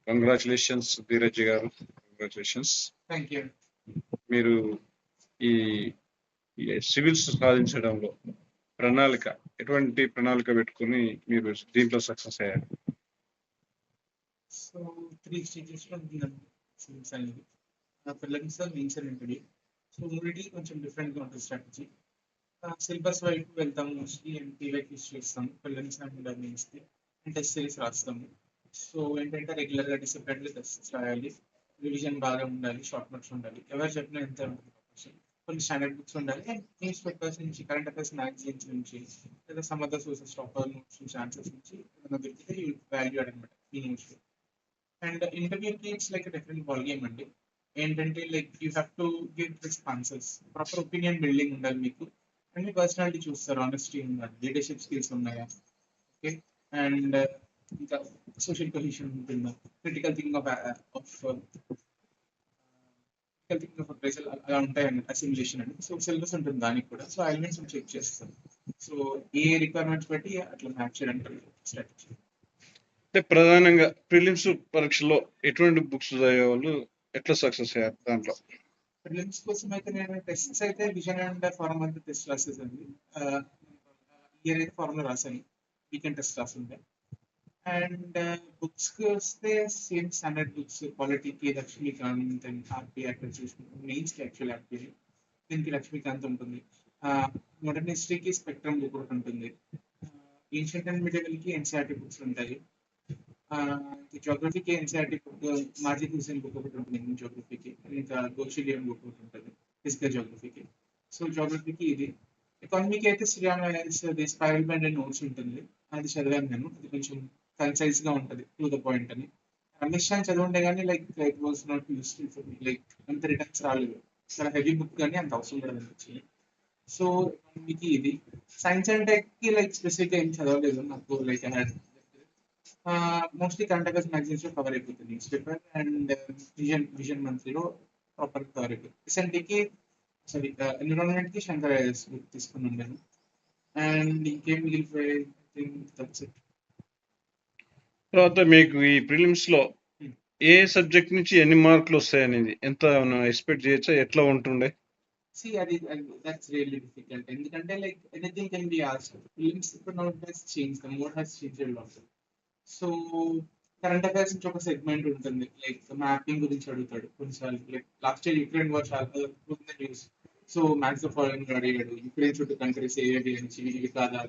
Congratulations Dheeraj గారు, congratulations. Thank you. మీరు ఈ సివిల్స్ సాధించడంలో ఎటువంటి ప్రణాళిక పెట్టుకుని మీరు దీంట్లో సక్సెస్ అయ్యారు? సో 3 స్టేజెస్లో ఉంటుందండి సివిల్స్ అనేది. Prelims, mains and interview. So మూడింటికి కొంచెం డిఫరెంట్గా ఉంటుంది స్ట్రాటజీ. సిలబస్ వైపు వెళ్తాము మోస్ట్లీ, అండ్ పీవైకి చేస్తాము ప్రిలిమ్స్ అండ్ మెయిన్స్కి, అండ్ టెస్ట్ సిరీస్ రాస్తాము. సో ఏంటంటే రెగ్యులర్గా డిసిప్లిన్గా టెస్ట్ రాయాలి, రివిజన్ బాగా ఉండాలి, షార్ట్ నోట్స్ ఉండాలి, ఎవరు చెప్పినా ఎంత ఉంటుంది కొన్ని స్టాండర్డ్ బుక్స్ ఉండాలి, అండ్ న్యూస్ పేపర్స్ నుంచి, కరెంట్ అఫైర్స్ మ్యాగజైన్స్ నుంచి, లేదా some other sources, topper notes నుంచి, ఆన్సర్స్ నుంచి ఏదైనా దొరికితే వాల్యూ అనమాట ఈ న్యూస్. అండ్ ఇంటర్వ్యూకి it's like different ball game అండి. ఏంటంటే like you have to give responses, proper opinion building ఉండాలి మీకు, అండ్ మీ పర్సనాలిటీ చూస్తారు, ఆనెస్టీ ఉండాలి, లీడర్షిప్ స్కిల్స్ ఉన్నాయా, ఓకే, అండ్ ఇంకా సోషల్ కొహెషన్ ఉంటుందా, క్రిటికల్ థింకింగ్ ఆఫ్ ప్లేస్ అలా ఉంటాయండి, అసిమ్యులేషన్ అండి. సో సిలబస్ ఉంటుంది దానికి కూడా. సో ఎలిమెంట్స్ చెక్ చేస్తాం. సో ఏ రిక్వైర్మెంట్స్ బట్టి అట్లా మ్యాచ్ చేయడానికి స్ట్రాటజీ. అంటే ప్రధానంగా ప్రిలిమ్స్ పరీక్షలో ఎటువంటి బుక్స్ చదివేవాళ్ళు ఎట్లా సక్సెస్ అయ్యారు దాంట్లో? ప్రిలిమ్స్ కోసం అయితే నేను టెస్ట్స్ అయితే విజన్ అండ్ ఫార్మ్ అంతా టెస్ట్ రాసేదండి. ఇయర్ అయితే ఫార్మ్ లో రాశాను, వీకెండ్ టెస్ట్ రాసిండే. అండ్ బుక్స్ కి వస్తే సేమ్ స్టాండర్డ్ బుక్స్, పాలిటీకి లక్ష్మీకాంత్ అండ్ ఆర్పీ అక్కడ చూసుకుంటాం. మెయిన్స్ కి యాక్చువల్ ఆర్పీ, దీనికి లక్ష్మీకాంత్ ఉంటుంది. మోడర్న్ హిస్టరీకి స్పెక్ట్రమ్ బుక్ ఒకటి ఉంటుంది. ఏన్షియంట్ అండ్ మిడివల్ కి ఎన్సీఆర్టీ బుక్స్ ఉంటాయి. జోగ్రఫీకి NCERT book, Majid Husain book ఒకటి ఉంటుంది జోగ్రఫీకి, ఇంకా గోషిలియన్ బుక్ ఒకటి ఉంటుంది ఫిజికల్ జోగ్రఫీకి. సో జోగ్రఫీకి ఇది. ఎకానమీకి అయితే Shriram spiral band and notes ఉంటుంది, అది చదివాను నేను. అది కొంచెం కన్సైజ్ గా ఉంటుంది, టు ద పాయింట్ అని. రమేష్ అని చదివంటే కానీ like it was not useful for me, like అంత రిటర్న్స్ రాలేదు, చాలా హెవీ బుక్ కానీ అంత అవసరం కూడా అనిపించింది. సో ఎకానమీకి ఇది. సైన్స్ అండ్ టెక్ కి లైక్ స్పెసిఫిక్ గా ఏం చదవలేదు నాకు, like mostly current affairs magazines లో కవర్ అయిపోతుంది, న్యూస్ పేపర్ అండ్ విజన్ మంత్లీలో ప్రాపర్ కవర్ అయిపోతుంది. ఎస్ఎన్టీకి సారీ ఎన్విరాన్మెంట్ కి శంకర్ బుక్ తీసుకున్నాను నేను. అండ్ ఇంకేం మిగిలిపోయాయి, తర్వాత మీకు ఈ ప్రిలిమ్స్ లో ఏ సబ్జెక్ట్ నుంచి ఎన్ని మార్కులు వస్తాయనేది ఎంత ఎక్స్పెక్ట్ చేయొచ్చా, ఎట్లా ఉంటుండే? See, that's really difficult. ఎందుకంటే like anything can be asked. Prelims now has changed. The mode has changed a lot. So current affairs నుంచి ఒక సెగ్మెంట్ ఉంటుంది, లైక్ మ్యాపింగ్ గురించి అడుగుతాడు కొన్నిసార్లు. Like last year Ukraine war చాలా న్యూస్. సో మ్యాథ్స్ ఫాలోయింగ్ అడిగాడు, Ukraine చుట్టూ countries ఏవి నుంచి ఇవి కాదా,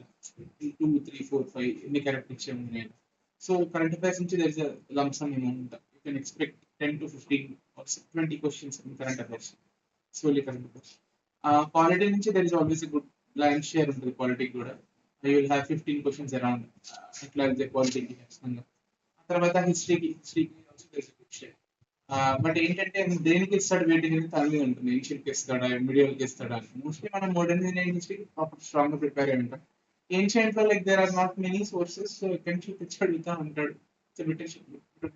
2, 3, 4, 5 ఎన్ని కరెక్ట్ ఇచ్చాము నేను. సో కరెంట్ అఫైర్స్ నుంచి there is lump sum amount. You can expect 10 to 15 or 20 questions in current affairs, solely current affairs. Polity నుంచి there is always good lion share ఉంటుంది, పాలిటిక్ కూడా. You will have 15 questions around ఎట్లా అయితే politic ఖచ్చితంగా. తర్వాత హిస్టరీకి but ఏంటంటే దేనికి ఇస్తాడు వెయిటింగ్ అనేది తనలో ఉంటుంది. ఏన్షియంట్కి ఇస్తాడా, మిడియల్కి ఇస్తాడా. మోస్ట్లీ మనం modern Indian history proper strong గా ప్రిపేర్ అయి ఉంటాం. ఏన్షియంట్ లో like there are not many sources, so ఎక్కడి నుంచి తెచ్చి అడుగుతా ఉంటాడు,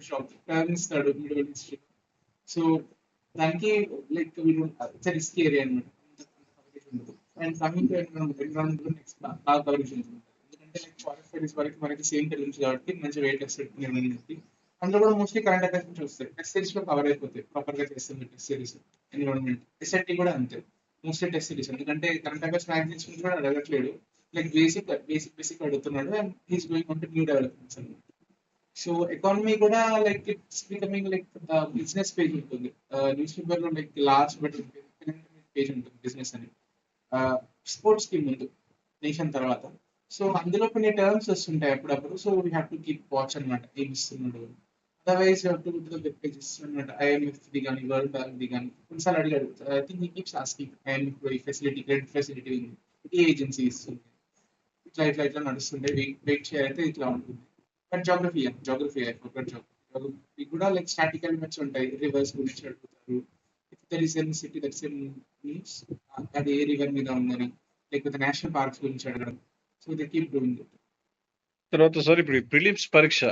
షాప్ ఇస్తాడు మిడియల్ హిస్టరీ. సో దానికి లైక్ రిస్క్ ఏరియా అనమాట, ఉండదు. And coming to environment next బాగా కవరేజ్ ఉంటుంది, ఎందుకంటే లైక్ ఫారెస్ట్ స్టడీస్ వరకు మనకి సేమ్ తెలియదు కాబట్టి మంచి వెయిట్ వస్తుంది. అందులో కూడా మోస్ట్లీ కరెంట్ అఫైర్స్ నుంచి వస్తాయి. టెస్ట్ సిరీస్ లో కవర్ అయిపోతాయి ప్రాపర్ గా చేస్తుంది టెస్ట్ సిరీస్. ఎన్విరాన్మెంట్ ఎస్ఎన్టీ కూడా అంతే, మోస్ట్లీ టెస్ట్ సిరీస్, ఎందుకంటే కరెంట్ అఫైర్స్ మ్యాగజైన్స్ నుంచి కూడా అడగట్లేడు, లైక్ బేసిక్ అడుగుతున్నాడు, and he's going on to new developments అనమాట. సో ఎకానమీ కూడా like it's becoming like business page ఉంటుంది న్యూస్ పేపర్ లో, లైక్ లాస్ట్ బట్ పేజ్ ఉంటుంది బిజినెస్ అని, స్పోర్ట్స్ కి ముందు, నేషన్ తర్వాత. సో అందులో కొన్ని టర్మ్స్ వస్తుంటాయి అప్పుడప్పుడు. So we have to keep watch అనమాట, ఏం ఇస్తున్నాడు. అదర్వైజ్ టు వెబ్ పేజెస్ అనమాట, ఐఎంఎఫ్ ది కానీ, వరల్డ్ బ్యాంక్ ది కానీ. కొన్నిసార్లు అడిగాడు, I think he keeps asking IMF facility, credit facility ఉంది, ఈ ఏజెన్సీ ఇస్తుంది, ఇట్లా నడుస్తుంటాయి. వెయిట్ చేయాలంటే ఇట్లా ఉంటుంది. బట్ జోగ్రఫీ కూడా లైక్ స్టాటిక్ ఎలిమెంట్స్ ఉంటాయి, రివర్స్ గురించి అడుగుతారు. There is an city that's in means అది ఏ రివర్ మీద ఉందని, లేకపోతే నేషనల్ పార్క్స్ గురించి అడగడం. So they keep doing it. తర్వాత సార్ ఇప్పుడు ప్రిలిమ్స్ పరీక్ష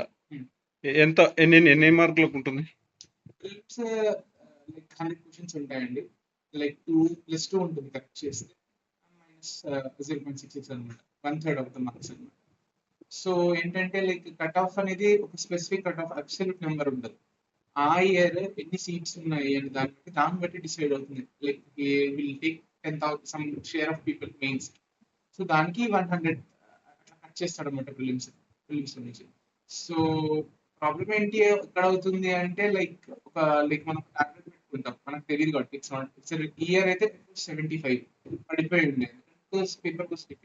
ఎన్ని మార్కులకు ఉంటుంది? ప్రిలిమ్స్ లైక్ 100 క్వశ్చన్స్ ఉంటాయండి, లైక్ 2+2 ఉంటుంది కరెక్ట్ చేస్తే, -0.66 అనమాట, 1/3 ఆఫ్ ద మార్క్స్ అనమాట. సో ఏంటంటే లైక్ కట్ ఆఫ్ అనేది ఒక specific cut off absolute number ఉండదు. ఆ ఇయర్ ఎన్ని సీట్స్ ఉన్నాయి అని దాన్ని బట్టి డిసైడ్ అవుతుంది. Like will take 10,000 some share of people mains. So దానికి 100 అట్లా కట్ చేస్తాడు అనమాట ఫిలిమ్స్ నుంచి. సో ప్రాబ్లం ఏంటి ఎక్కడ అవుతుంది అంటే లైక్ మనం టార్గెట్ పెట్టుకుంటాం, మనకు తెలియదు కాబట్టి ఇట్స్ నాట్ ఇట్స్ ఇయర్ అయితే 75 పడిపోయి ఉండేది. పేపర్ కోసం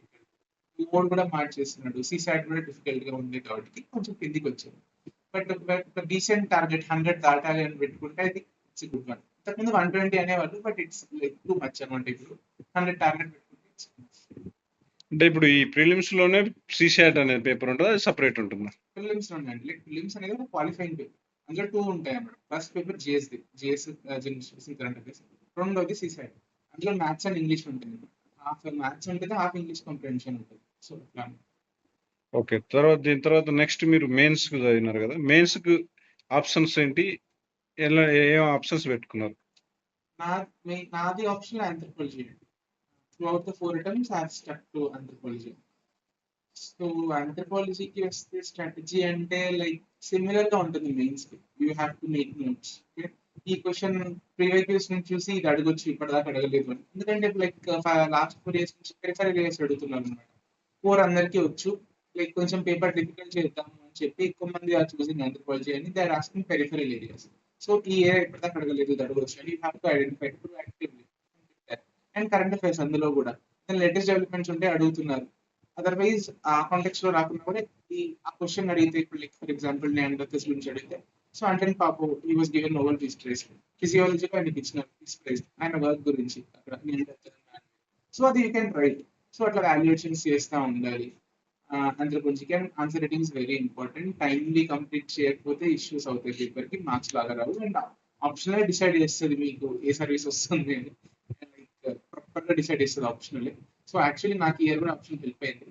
మోడ్ కూడా మార్చేస్తున్నాడు, సీసాట్ కూడా డిఫికల్ట్ గా ఉంది కాబట్టి కొంచెం కిందికి వచ్చింది. బట్ ఒక డీసెంట్ టార్గెట్ 100 దాటాలి అని పెట్టుకుంటే అది ఇట్స్ గుడ్ వన్. ఇంతకుముందు 120 అనేవాళ్ళు, but it's like too much అనమాట. ఇప్పుడు 100 టార్గెట్ పెట్టుకుంటే it's అంటే ఇప్పుడు ఈ ప్రిలిమ్స్ లోనే సిశాట్ అనే పేపర్ ఉంటుంది, అది సపరేట్ ఉంటుందా? ప్రిలిమ్స్ ఉందండి. లైక్ ప్రిలిమ్స్ అనేది ఒక క్వాలిఫైయింగ్ పేపర్. అందులో టూ ఉంటాయి అన్నమాట. First paper GS general current affairs, రెండోది సిసాట్. అందులో మ్యాథ్స్ అండ్ ఇంగ్లీష్ ఉంటుంది. హాఫ్ మ్యాథ్స్ ఉంటుంది, హాఫ్ ఇంగ్లీష్ కాంప్రిహెన్షన్ ఉంటుంది. సో అట్లా ఓకే, దీని తర్వాత నెక్స్ట్ మీరు మెయిన్స్ కు చదివినారు కదా, మెయిన్స్ కు ఆప్షన్స్ ఏంటి, ఏం ఆప్షన్స్ పెట్టుకున్నారు? నాది option anthropology. Throughout the 4 attempts I have stuck to anthropology. So ఆంథ్రోపాలజీకి వస్తే స్ట్రాటజీ అంటే లైక్ సిమిలర్ గా ఉంటుంది మెయిన్స్ కి. You have to make notes. ఈ క్వశ్చన్ ప్రీవియస్ నుంచి చూసి ఇది అడగొచ్చు, ఇప్పటిదాకా అడగలేదు అని. ఎందుకంటే లైక్ లాస్ట్ 4 years నుంచి ప్రిఫర్ చేసి అడుగుతున్నారు అనమాట. 4 అందరికీ వచ్చు, లైక్ కొంచెం పేపర్ డిఫికల్ట్ చేద్దాం అని చెప్పి ఎక్కువ మంది ఆర్ చూసింగ్ ఆంథ్రోపాలజీ అని they are asking peripheral areas. So ఈ ఏరియా ఇప్పటిదాకా అడగలేదు, ఇది అడగొచ్చు అని you have to identify to actively. And current affairs అందులో కూడా లేటెస్ట్ డెవలప్మెంట్స్ ఉంటే అడుగుతున్నారు. అదర్వైజ్ ఆ కాంటెక్స్ లో రాకుండా కూడా ఆ క్వశ్చన్ అడిగితే ఇప్పుడు లైక్ ఫర్ ఎగ్జాంపుల్ నియాండర్తల్స్ గురించి అడిగితే, సో అంటే పాపో ఈ was given Nobel peace prize, ఫిజియాలజీలో ఆయనకి ఇచ్చిన పీస్ ప్రైజ్ ఆయన వర్క్ గురించి అక్కడ నియాండర్తల్. సో అది యూ కెన్ రైట్. సో అట్లా వాల్యుయేషన్స్ చేస్తూ ఉండాలి. ఆంథ్రోపాలజీకి and answer writing is very important. Timely complete చేయకపోతే ఇష్యూస్ అవుతాయి, పేపర్ కి మార్క్స్ లాగా రావు. అండ్ ఆప్షనల్ డిసైడ్ చేస్తుంది మీకు ఏ సర్వీస్ వస్తుంది అని. ప్రాపర్ గా డిసైడ్ చేస్తుంది ఆప్షనల్. సో యాక్చువల్లీ నాకు ఇయర్ కూడా ఆప్షన్ హెల్ప్ అయింది.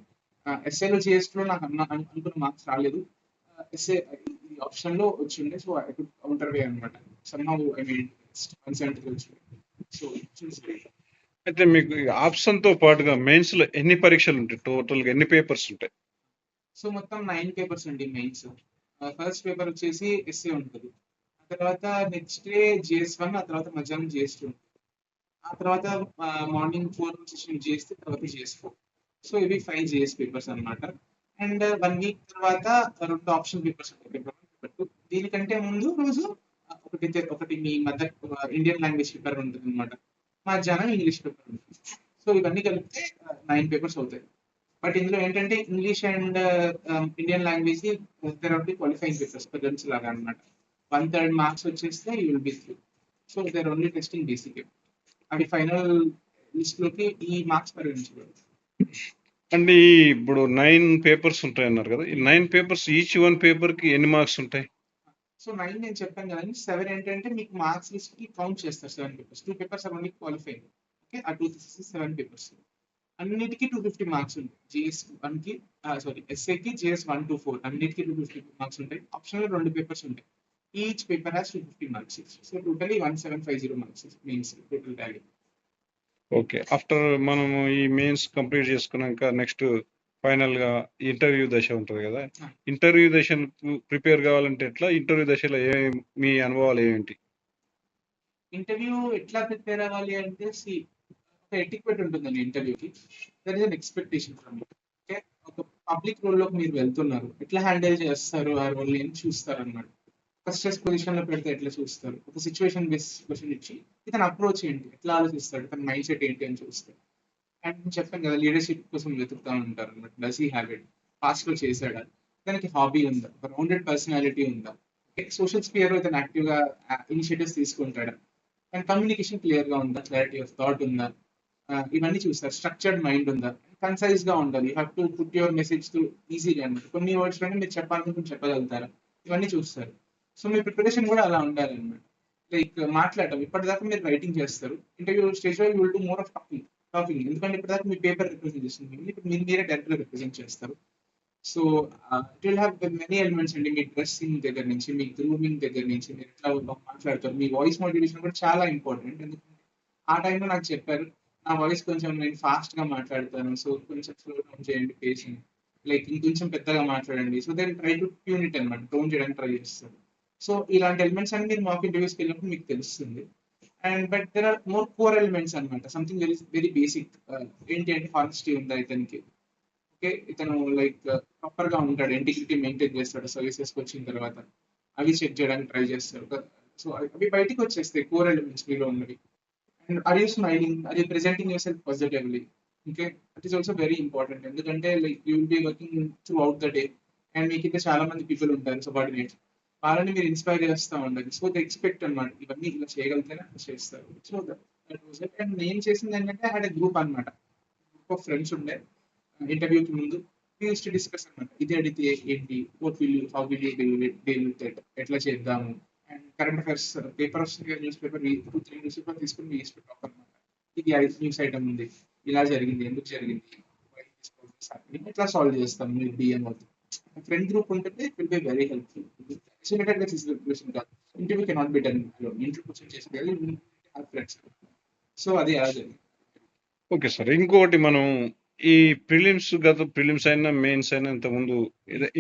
ఎస్ఏలో జిఎస్ లో నాకు అనుకున్న మార్క్స్ రాలేదు. ఎస్ఏ ఆప్షన్ లో వచ్చిండే, సో ఐ కుడ్ కౌంటర్ వే అనమాట. సమ్హౌ ఐ మీన్ 170 వచ్చింది. సో అయితే మీకు ఆప్షన్ తో పాటుగా మెయిన్స్ లో ఎన్ని పరీక్షలు ఉంటాయి, టోటల్ గా ఎన్ని పేపర్స్ ఉంటాయి? సో మొత్తం 9 పేపర్స్ అండి మెయిన్స్. ఫస్ట్ పేపర్ వచ్చేసి ఎస్ఏ ఉంటుంది, ఆ తర్వాత నెక్స్ట్ డే జిఎస్ 1, ఆ తర్వాత మధ్యాహ్నం జిఎస్ 2, ఆ తర్వాత మార్నింగ్ 4 నుంచి జిఎస్ 3, తర్వాత జిఎస్ 4. సో ఇవి 5 జిఎస్ పేపర్స్ అనమాట. అండ్ 1 వీక్ తర్వాత 2 ఆప్షన్ పేపర్స్ ఉంటాయి, పేపర్ 1, పేపర్ 2. దీనికంటే ముందు రోజు ఒకటి మీ మదర్ ఇండియన్ లాంగ్వేజ్ పేపర్ ఉంటుంది అనమాట, మధ్యాహ్నం ఇంగ్లీష్ పేపర్ ఉంటుంది. సో ఇవన్నీ కలిపితే 9 పేపర్స్ అవుతాయి. బట్ ఇందులో ఏంటంటే English and Indian language there are the qualifying papers prelims లాగా అనమాట. 1/3 మార్క్స్ వచ్చేస్తే you will be through. So there only testing basic. అవి ఫైనల్ లిస్ట్ లోకి ఈ మార్క్స్ పరిగణించబడదు. అంటే ఇప్పుడు 9 పేపర్స్ ఉంటాయి అన్నారు కదా, ఈ 9 పేపర్స్ ఈచ్ వన్ పేపర్ కి ఎన్ని మార్క్స్ ఉంటాయి? సో 9 నేను చెప్పాను కదండి. 7 ఏంటంటే మీకు మార్క్స్ లిస్ట్ కి కౌంట్ చేస్తారు. 7 papers, 2 papers are only qualifying. Okay, ఆ 2 7 పేపర్స్ అన్నిటికీ 250 మార్క్స్ ఉంటాయి. జిఎస్ 1 కి సారీ ఎస్ఏకి జిఎస్ 1 to 4 అన్నిటికీ 250 మార్క్స్ ఉంటాయి. ఆప్షనల్ 2 పేపర్స్ ఉంటాయి. Each paper has 250 marks. So totally 1750 marks mains total Tally. Okay, after మనము ఈ మెయిన్స్ కంప్లీట్ చేసుకున్నాక నెక్స్ట్ ఫైనల్ గా ఇంటర్వ్యూ దశ ఉంటుంది కదా, ఇంటర్వ్యూ దశకు ప్రిపేర్ కావాలంటే ఎట్లా, ఇంటర్వ్యూ దశలో మీ అనుభవాలు ఏంటి? ఇంటర్వ్యూ ఎట్లా ప్రిపేర్ అవ్వాలి అంటే ఒక ఎటిక్వెట్ ఉంటుందండి ఇంటర్వ్యూకి. There is an expectation from you. Okay, ఒక పబ్లిక్ రోల్ లోకి మీరు వెళ్తున్నారు, ఎట్లా హ్యాండిల్ చేస్తారు ఆ రోల్ ని చూస్తారు అనమాట. ఫస్ట్ పొజిషన్ లో పెడితే ఎట్లా చూస్తారు, ఒక సిచ్యువేషన్ బేస్ క్వశ్చన్ ఇచ్చి ఇతను అప్రోచ్ ఏంటి, ఎట్లా ఆలోచిస్తాడు, తన మైండ్ సెట్ ఏంటి అని చూస్తారు. అండ్ నేను చెప్పాను కదా లీడర్షిప్ కోసం వెతుకుతా ఉంటారు అనమాట. Does he have it, past లో చేశాడా, దానికి హాబీ ఉందా, ఒక రౌండెడ్ పర్సనాలిటీ ఉందా, సోషల్ స్పియర్ లో ఇతను యాక్టివ్ గా ఇనిషియేటివ్స్ తీసుకుంటాడా, అండ్ కమ్యూనికేషన్ క్లియర్ గా ఉందా, క్లారిటీ ఆఫ్ థాట్ ఉందా, ఇవన్నీ చూస్తారు. స్ట్రక్చర్డ్ మైండ్ ఉందా, కన్సైజ్ గా ఉండాలి. You have to put your message to ఈజీగా అనమాట. కొన్ని వర్డ్స్ లోనే మీరు చెప్పాలనుకుంటే చెప్పగలుగుతారా, ఇవన్నీ చూస్తారు. సో మీ ప్రిపరేషన్ కూడా అలా ఉండాలి అనమాట. లైక్ మాట్లాడటం, ఇప్పటిదాకా మీరు రైటింగ్ చేస్తారు, ఇంటర్వ్యూ స్టేజ్ లో you will do more of talking. ఎందుకంటే ఇప్పటిదాకా మీ పేపర్ రిప్రజెంట్ చేస్తుంది, ఇప్పుడు మీరు మీరే డైరెక్ట్ గా రిప్రజెంట్ చేస్తారు. So it will have many elements అండి. మీ డ్రెస్సింగ్ దగ్గర నుంచి, మీ గ్రూమింగ్ దగ్గర నుంచి, మీరు ఎట్లా మాట్లాడతారు, మీ వాయిస్ మోడ్యులేషన్ కూడా చాలా ఇంపార్టెంట్. ఎందుకంటే ఆ టైంలో నాకు చెప్పారు నా వాయిస్ కొంచెం నేను ఫాస్ట్ గా మాట్లాడతాను, సో కొంచెం స్లో డౌన్ చేయండి పేషెంట్. లైక్ ఇంకొంచెం పెద్దగా మాట్లాడండి. So then try to tune it అనమాట, టోన్ చేయడానికి ట్రై చేస్తారు. సో ఇలాంటి ఎలిమెంట్స్ అన్ని మీరు మాక్ ఇంటర్వ్యూస్కి వెళ్ళినప్పుడు మీకు తెలుస్తుంది. And but there are more core elements అనమాట, సంథింగ్ వెరీ వెరీ బేసిక్. ఏంటి అంటే హానెస్టీ ఉందా ఇతనికి, ఓకే ఇతను లైక్ ప్రాపర్ గా ఉంటాడు, ఇంటిగ్రిటీ మెయింటైన్ చేస్తాడు సర్వీసెస్ వచ్చిన తర్వాత, అవి చెక్ చేయడానికి ట్రై చేస్తారు. సో అవి బయటికి వచ్చేస్తాయి కోర్ ఎలిమెంట్స్ మీలో ఉన్నవి. And are you smiling, are you presenting your self positively, okay that is also very important. ఎందుకంటే like you will be working throughout the day and మీకు ఇంకా చాలా మంది పీపుల్ ఉంటారు సబార్డినేట్స్, వాళ్ళని మీరు ఇన్స్పైర్ చేస్తూ ఉండాలి. సో దే ఎక్స్పెక్ట్ అనమాట ఇవన్నీ ఇలా చేయగలిగితేనే అట్లా చేస్తారు. So that was it. And నేను చేసింది ఏంటంటే హ్యాడ్ గ్రూప్ అనమాట, గ్రూప్ ఆఫ్ ఫ్రెండ్స్ ఉండే ఇంటర్వ్యూకి ముందు యూస్ టు డిస్కస్ అనమాట, ఇది అడిగితే ఏంటి, what will you, how will you deal with it, ఎట్లా చేద్దాము. అండ్ కరెంట్ అఫైర్స్ పేపర్ వస్తుంది, న్యూస్ పేపర్ 2-3 న్యూస్ పేపర్ తీసుకుని మీ యూస్ టు టాక్ అనమాట, ఇది న్యూస్ ఐటమ్ ఉంది, ఇలా జరిగింది, ఎందుకు జరిగింది, why this problem is happening, ఎట్లా సాల్వ్ చేస్తాం మీరు డిఎం అవుతుంది. ఫ్రెండ్ గ్రూప్ ఉంటే it will be very helpful. Isolated గా సిచ్యువేషన్ కాదు, interview cannot be done interview question చేసి ఫ్రెండ్స్. సో అది అలా జరిగింది. ఓకే సార్, ఇంకొకటి మనం ఈ ప్రిలిమ్స్ అయినా మెయిన్స్ అయినా ఇంతకుముందు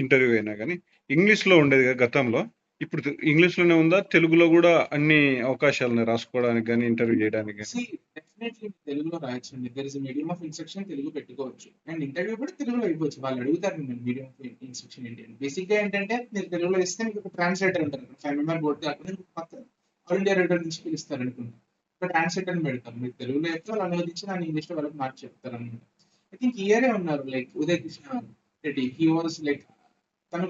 ఇంటర్వ్యూ అయినా కానీ ఇంగ్లీష్ లో ఉండేది కదా గతంలో, ఇప్పుడు ఇంగ్లీష్ లోనే ఉందా, తెలుగులో కూడా అన్ని అవకాశాలను రాసుకోవడానికి కానీ ఇంటర్వ్యూ చేయడానికి కానీ? డెఫినెట్లీ తెలుగులో రాయొచ్చండి, there is medium of instruction, Telugu పెట్టుకోవచ్చు. అండ్ ఇంటర్వ్యూ కూడా తెలుగులో అయిపోవచ్చు, వాళ్ళు అడుగుతారు నేను మీడియం ఆఫ్ ఇన్స్ట్రక్షన్ ఏంటి అని. బేసిక్ గా ఏంటంటే మీరు తెలుగులో ఇస్తే మీకు ఒక ట్రాన్స్లేటర్ ఉంటారు, 5 మెంబర్ బోర్డు కాకుండా పక్కన ఆల్ ఇండియా రేడియో నుంచి పిలుస్తారు అనుకుంటా, ఒక ట్రాన్స్లేటర్ పెడతారు, మీరు తెలుగులో అయితే వాళ్ళు అనువదించి దాన్ని ఇంగ్లీష్ లో వాళ్ళకి మార్చి చెప్తారు అనమాట. ఐ థింక్ ఇయరే ఉన్నారు like Uday Krishna Reddy, he was like తను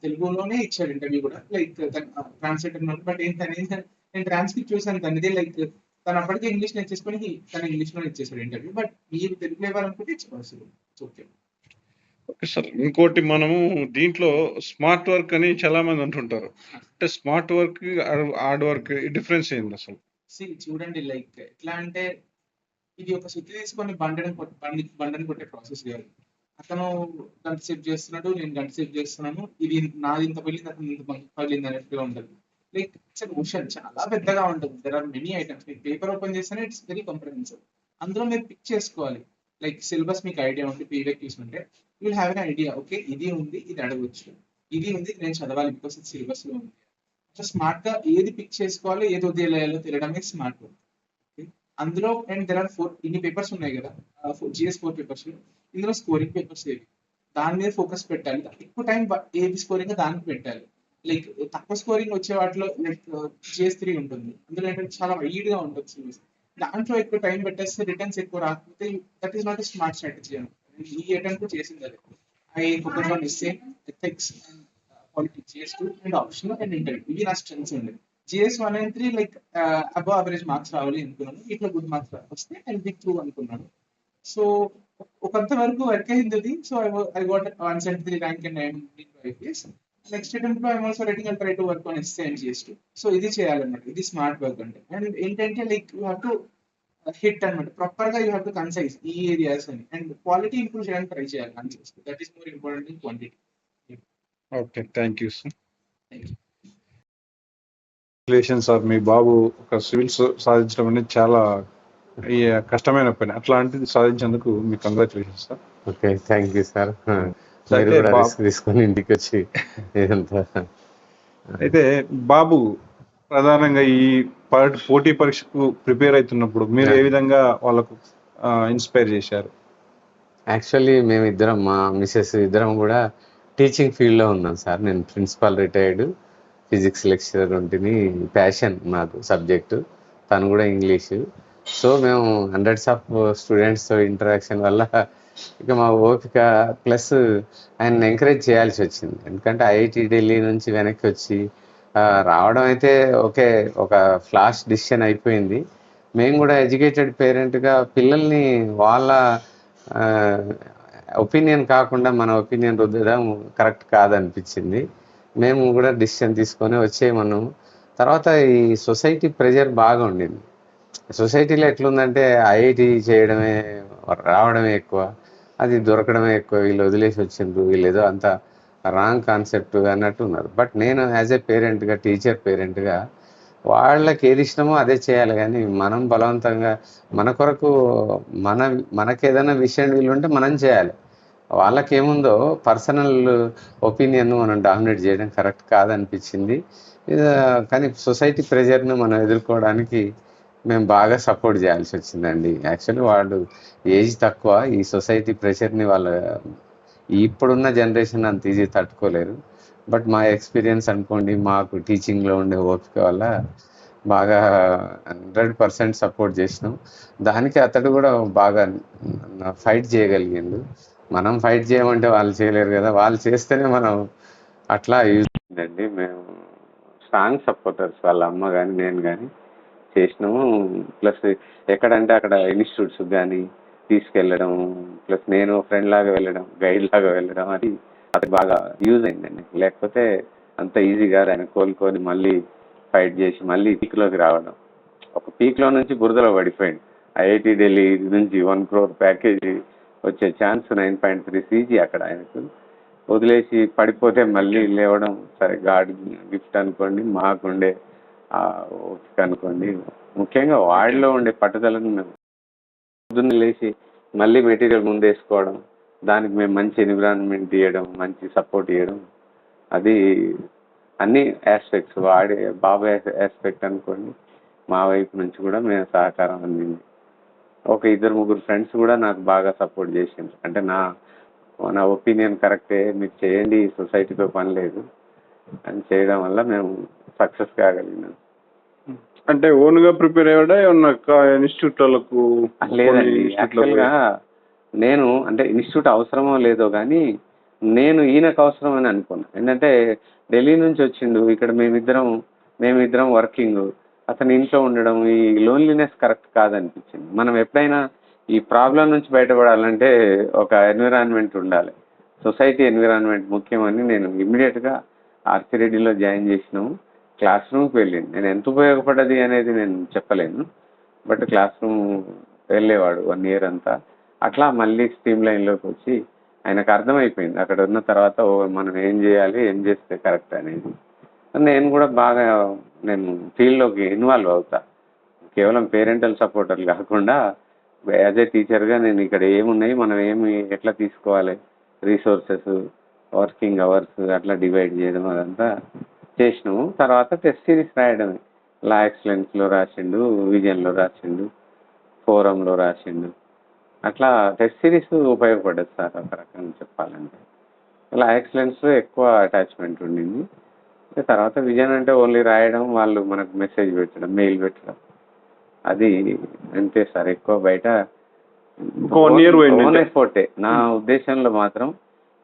తెలుగులోనే ఇచ్చారు ఇంటర్వ్యూ కూడా, లైక్ ట్రాన్స్లేటర్. బట్ నేను ట్రాన్స్క్రిప్ట్ చూసాను తనది, లైక్ తను అప్పటికే ఇంగ్లీష్ నేర్చేసుకొని తను ఇంగ్లీష్ లో ఇచ్చేసాడు ఇంటర్వ్యూ. బట్ మీరు తెలుగులో ఇవ్వాలనుకుంటే ఇచ్చుకోవచ్చు, ఓకే. ఓకే సార్, ఇంకోటి మనము దీంట్లో స్మార్ట్ వర్క్ అని చాలా మంది అంటుంటారు, అంటే smart work hard work difference ఏంది అసలు? చూడండి లైక్ ఎట్లా అంటే ఇది ఒక సుత్తి తీసుకొని బండని కొట్టే ప్రాసెస్ కాదు. అతను గంట సేపు చేస్తున్నాడు, నేను గంట సేపు చేస్తున్నాను, ఇది నాది ఇంత పగిలింది, అతను ఇంత పగిలింది అన్నట్టుగా ఉంటుంది. లైక్ ఇట్స్ ఓషన్, చాలా పెద్దగా ఉంటుంది. దెర్ ఆర్ మెనీ ఐటమ్స్, మీకు పేపర్ ఓపెన్ చేస్తేనే ఇట్స్ వెరీ కంప్రహెన్సివ్. అందులో మీరు పిక్ చేసుకోవాలి. లైక్ సిలబస్ మీకు ఐడియా ఉంటే పీవీకి తీసుకుంటే you will have an idea, okay ఇది ఉంది, ఇది అడగవచ్చు, ఇది ఉంది, నేను చదవాలి బికాస్ ఇది సిలబస్ లో ఉంది. సో స్మార్ట్ గా ఏది పిక్ చేసుకోవాలో ఏది వదిలేయాలో తెలియడమే స్మార్ట్ వర్క్. అందులో అండ్ దెర్ ఆర్ 4 ఇన్ని పేపర్స్ ఉన్నాయి కదా, జిఎస్ 4 పేపర్స్, ఇందులో స్కోరింగ్ పేపర్స్ ఏవి, దాని మీద ఫోకస్ పెట్టాలి. ఎక్కువ టైం ఏది స్కోరింగ్ దానికి పెట్టాలి. లైక్ తక్కువ స్కోరింగ్ వచ్చే వాటిలో లైక్ జిఎస్ 3 ఉంటుంది, అందులో ఏంటంటే చాలా వైడ్ గా ఉంటుంది సిలబస్, దాంట్లో ఎక్కువ టైం పెట్టేస్తే రిటర్న్స్ ఎక్కువ రాకపోతే that is not a smart strategy అని. ఈ అటెంప్ట్ చేసింది అది. I focus on essay, ethics and politics, GS 2 and option and interview, ఇవి నా స్ట్రెంగ్స్ ఉండేది. GS 1 and 3 like above average marks రావాలి అనుకున్నాను, ఇట్లా గుడ్ మార్క్స్ వస్తే ఐ బి త్రూ అనుకున్నాను. సో కొంత వరకు వర్క్ అయింది. So I got 173 rank and IAS. Next attempt లో I'm also writing, I try to work on essay and GS 2. So ఇది చేయాలన్నమాట, ఇది స్మార్ట్ వర్క్ అంటే. అండ్ ఏంటంటే like you have to hit అనమాట, ప్రాపర్ గా యూ హ్యావ్ టు కన్సైజ్ ఈ areas అని, అండ్ క్వాలిటీ ఇంప్రూవ్ చేయడానికి ట్రై చేయాలి concise, that is more important in quantity. Okay, thank you sir. Thank you. Sir, మీ బాబు ఒక సివిల్స్ సాధించడం అనేది చాలా కష్టమైన పని, అట్లాంటిది సాధించేందుకు మీకు congratulations sir. Okay, thank you sir. మీరు అయితే కూడా రిస్క్ తీసుకొని ఇంటికి వచ్చి ఇదంతా. అయితే బాబు ప్రధానంగా ఈ పోటీ పరీక్షకు ప్రిపేర్ అవుతున్నప్పుడు మీరు ఏ విధంగా వాళ్ళకు ఇన్స్పైర్ చేశారు? యాక్చువల్లీ మేమిద్దరం, మా మిసెస్ ఇద్దరం కూడా టీచింగ్ ఫీల్డ్లో ఉన్నాం సార్. నేను ప్రిన్సిపాల్ రిటైర్డ్ ఫిజిక్స్ లెక్చరర్ ఉంటుంది, ప్యాషన్ నాకు సబ్జెక్టు, తను కూడా ఇంగ్లీషు. సో మేము హండ్రెడ్స్ ఆఫ్ స్టూడెంట్స్తో ఇంటరాక్షన్ వల్ల ఇక మా ఓపిక ప్లస్ ఆయన ఎంకరేజ్ చేయాల్సి వచ్చింది. ఎందుకంటే ఐఐటి ఢిల్లీ నుంచి వెనక్కి వచ్చి రావడం అయితే ఓకే, ఒక ఫ్లాష్ డిసిషన్ అయిపోయింది. మేము కూడా ఎడ్యుకేటెడ్ పేరెంట్గా పిల్లల్ని వాళ్ళ ఒపీనియన్ కాకుండా మన ఒపీనియన్ రుద్దడం కరెక్ట్ కాదనిపించింది. మేము కూడా డిసిషన్ తీసుకొని వచ్చేయమన్నాము. తర్వాత ఈ సొసైటీ ప్రెజర్ బాగా ఉండింది. సొసైటీలో ఎట్లుందంటే ఐఐటి చేయడమే రావడమే ఎక్కువ, అది దొరకడమే ఎక్కువ, వీళ్ళు వదిలేసి వచ్చిండ్రు, వీళ్ళు ఏదో అంత రాంగ్ కాన్సెప్ట్ అన్నట్టు ఉన్నారు. బట్ నేను యాజ్ ఏ పేరెంట్గా, టీచర్ పేరెంట్గా వాళ్ళకి ఏది ఇష్టమో అదే చేయాలి. కానీ మనం బలవంతంగా మన కొరకు మనకి ఏదైనా విషయం వీళ్ళు ఉంటే మనం చేయాలి. వాళ్ళకేముందో పర్సనల్ ఒపీనియన్ మనం డామినేట్ చేయడం కరెక్ట్ కాదనిపించింది. కానీ సొసైటీ ప్రెషర్ను మనం ఎదుర్కోవడానికి మేము బాగా సపోర్ట్ చేయాల్సి వచ్చిందండి. యాక్చువల్లీ వాళ్ళు ఏజ్ తక్కువ, ఈ సొసైటీ ప్రెషర్ని ఇప్పుడున్న జనరేషన్ అంత ఈజీ తట్టుకోలేరు. బట్ మా ఎక్స్పీరియన్స్ అనుకోండి, మాకు టీచింగ్లో ఉండే ఓపిక వల్ల బాగా 100% సపోర్ట్ చేసినాం. దానికి అతడు కూడా బాగా ఫైట్ చేయగలిగిండు. మనం ఫైట్ చేయమంటే వాళ్ళు చేయలేరు కదా, వాళ్ళు చేస్తేనే మనం అట్లా యూజ్ అయిందండి. మేము స్ట్రాంగ్ సపోర్టర్స్, వాళ్ళ అమ్మ కానీ నేను కానీ చేసినాము. ప్లస్ ఎక్కడంటే అక్కడ ఇన్స్టిట్యూట్స్ కానీ తీసుకెళ్ళడం, ప్లస్ నేను ఫ్రెండ్ లాగా వెళ్ళడం, గైడ్ లాగా వెళ్ళడం, అది బాగా యూజ్ అయిందండి. లేకపోతే అంత ఈజీగా ఆయన కోలుకొని మళ్ళీ ఫైట్ చేసి మళ్ళీ పీక్లోకి రావడం. ఒక పీక్లో నుంచి బురదలో పడిపోయింది. ఐఐటి ఢిల్లీ నుంచి 1 crore ప్యాకేజీ వచ్చే ఛాన్స్ 9.3 CG అక్కడ ఆయనకు వదిలేసి పడిపోతే మళ్ళీ లేవడం, సరే గాడ్ గిఫ్ట్ అనుకోండి, మాకుండే ఓపిక అనుకోండి. ముఖ్యంగా వాడిలో ఉండే పట్టుదలను మేము పొద్దున్న లేచి మళ్ళీ మెటీరియల్ ముందేసుకోవడం, దానికి మేము మంచి ఎన్విరాన్మెంట్ ఇవ్వడం, మంచి సపోర్ట్ ఇవ్వడం, అది అన్ని ఆస్పెక్ట్స్, వాడే బాబు ఆస్పెక్ట్ అనుకోండి, మా వైపు నుంచి కూడా మేము సహకారం అందింది. ఒక 2-3 ఫ్రెండ్స్ కూడా నాకు బాగా సపోర్ట్ చేసింది. అంటే నా ఒపీనియన్ కరెక్టే, మీరు చేయండి, సొసైటీతో పని లేదు అని చేయడం వల్ల మేము సక్సెస్ కాగలిగినాం. అంటే ఓన్ గా ప్రిపేర్ అయ్యాడా ఏమన్నా ఇన్స్టిట్యూట్ వాళ్ళకు? లేదండి, యాక్చువల్గా నేను అంటే ఇన్స్టిట్యూట్ అవసరమో లేదో కానీ నేను ఈయనకు అవసరం అని అనుకున్నాను. ఏంటంటే ఢిల్లీ నుంచి వచ్చిండు, ఇక్కడ మేమిద్దరం వర్కింగ్, అతను ఇంట్లో ఉండడం, ఈ లోన్లీనెస్ కరెక్ట్ కాదనిపించింది. మనం ఎప్పుడైనా ఈ ప్రాబ్లం నుంచి బయటపడాలంటే ఒక ఎన్విరాన్మెంట్ ఉండాలి, సొసైటీ ఎన్విరాన్మెంట్ ముఖ్యమని నేను ఇమ్మీడియట్గా ఆర్సిరెడ్డిలో జాయిన్ చేసినాము. క్లాస్ రూమ్కి వెళ్ళింది. నేను ఎంత ఉపయోగపడ్డది అనేది నేను చెప్పలేను, బట్ క్లాస్ రూమ్ వెళ్ళేవాడు 1 year అంతా. అట్లా మళ్ళీ స్ట్రీమ్ లైన్లోకి వచ్చి ఆయనకు అర్థమైపోయింది అక్కడ ఉన్న తర్వాత, మనం ఏం చేయాలి, ఏం చేస్తే కరెక్ట్ అనేది. నేను కూడా బాగా ఫీల్డ్లోకి ఇన్వాల్వ్ అవుతా. కేవలం పేరెంటల్ సపోర్టర్ కాకుండా యాజ్ ఏ టీచర్గా నేను ఇక్కడ ఏమున్నాయి, మనం ఎట్లా తీసుకోవాలి, రీసోర్సెస్, వర్కింగ్ అవర్స్ అట్లా డివైడ్ చేయడం, అదంతా చేసినాము. తర్వాత టెస్ట్ సిరీస్ రాయడమే. లా ఎక్సలెన్స్లో రాసిండు, విజన్లో రాసిండు, ఫోరంలో రాసిండు. అట్లా టెస్ట్ సిరీస్ ఉపయోగపడ్డది సార్ ఒక రకంగా చెప్పాలంటే. లా ఎక్సలెన్స్లో ఎక్కువ అటాచ్మెంట్ ఉండింది. తర్వాత విజన్ అంటే ఓన్లీ రాయడం, వాళ్ళు మనకు మెసేజ్ పెట్టడం, మెయిల్ పెట్టడం, అది అంతే సార్. ఎక్కువ బయట ఓన్ ఎఫోర్టే. నా ఉద్దేశంలో మాత్రం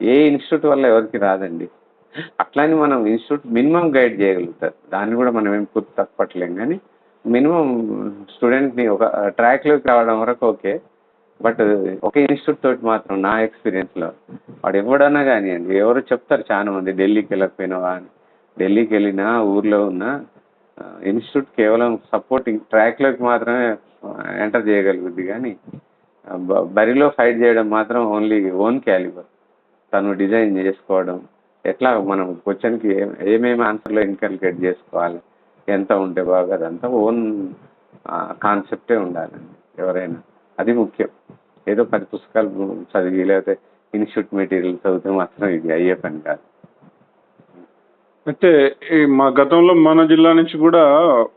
ఏ ఇన్స్టిట్యూట్ వల్ల ఎవరికి రాదండి. అట్లాని మనం ఇన్స్టిట్యూట్ మినిమం గైడ్ చేయగలుగుతారు, దాన్ని కూడా మనం ఏం పూర్తి తప్పట్లేం, కానీ మినిమం స్టూడెంట్ని ఒక ట్రాక్లోకి రావడం వరకు ఓకే. బట్ ఒక ఇన్స్టిట్యూట్ తోటి మాత్రం నా ఎక్స్పీరియన్స్లో వాడు ఎవడన్నా కానివ్వండి, ఎవరు చెప్తారు చాలా మంది, ఢిల్లీకి వెళ్ళకపోయినావా అని. ఢిల్లీకి వెళ్ళినా, ఊర్లో ఉన్న ఇన్స్టిట్యూట్ కేవలం సపోర్టింగ్ ట్రాక్లోకి మాత్రమే ఎంటర్ చేయగలుగుద్ది, కానీ బరిలో ఫైట్ చేయడం మాత్రం ఓన్లీ ఓన్ క్యాలిబర్. తను డిజైన్ చేసుకోవడం, ఎట్లా మనం క్వశ్చన్కి ఏమేమి ఆన్సర్లో ఇన్కల్కేట్ చేసుకోవాలి, ఎంత ఉంటే బాగా, అదంతా ఓన్ కాన్సెప్టే ఉండాలండి ఎవరైనా. అది ముఖ్యం. ఏదో 10 పుస్తకాలు చదివి లేకపోతే ఇన్స్టిట్యూట్ మెటీరియల్ చదివితే మాత్రం ఇది అయ్యే పని కాదు. అయితే మా గతంలో మన జిల్లా నుంచి కూడా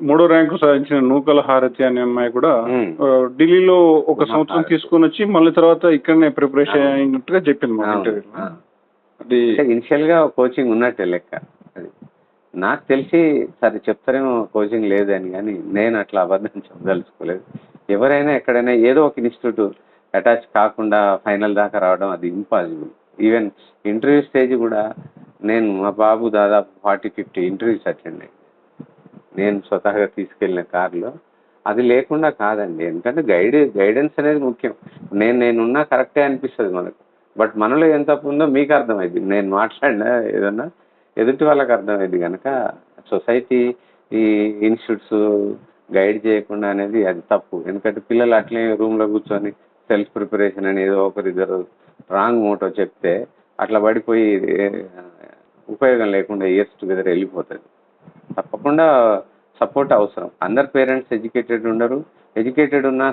3వ ర్యాంకు సాధించిన నూకల హారతి అనే అమ్మాయి కూడా ఢిల్లీలో 1 సంవత్సరం తీసుకొని వచ్చి మళ్ళీ తర్వాత ఇక్కడనే ప్రిపరేషన్ అయినట్టుగా చెప్పింది మా ఇంటర్వ్యూలో. అది ఇనిషియల్ గా కోచింగ్ ఉన్నట్టే లెక్క. అది నాకు తెలిసి సరే చెప్తారేమో కోచింగ్ లేదని, కానీ నేను అట్లా అబద్ధం చెప్పదలుచుకోలేదు. ఎవరైనా ఎక్కడైనా ఏదో ఒక ఇన్స్టిట్యూట్ అటాచ్ కాకుండా ఫైనల్ దాకా రావడం అది ఇంపాసిబుల్. ఈవెన్ ఇంటర్వ్యూ స్టేజ్ కూడా మా బాబు దాదాపు 40-50 ఇంటర్వ్యూస్ అటెండ్ అయ్యింది నేను స్వతహాగా తీసుకెళ్ళిన కార్లో. అది లేకుండా కాదండి, ఎందుకంటే గైడెన్స్ అనేది ముఖ్యం. నేనున్నా కరెక్టే అనిపిస్తుంది మనకు, బట్ మనలో ఎంత తప్పు ఉందో మీకు అర్థమైంది. నేను మాట్లాడినా ఏదన్నా ఎదుటి వాళ్ళకి అర్థమైంది కనుక సొసైటీ, ఈ ఇన్స్టిట్యూట్స్ గైడ్ చేయకుండా అనేది అది తప్పు. ఎందుకంటే పిల్లలు అట్లే రూమ్లో కూర్చొని సెల్ఫ్ ప్రిపరేషన్ అని ఏదో ఒకరిద్దరు రాంగ్ మోటో చెప్తే అట్లా పడిపోయి ఉపయోగం లేకుండా ఇయర్స్ టుగెదర్ వెళ్ళిపోతుంది. తప్పకుండా సపోర్ట్ అవసరం. అందరు పేరెంట్స్ ఎడ్యుకేటెడ్ ఉండరు, ఎడ్యుకేటెడ్ ఉన్నా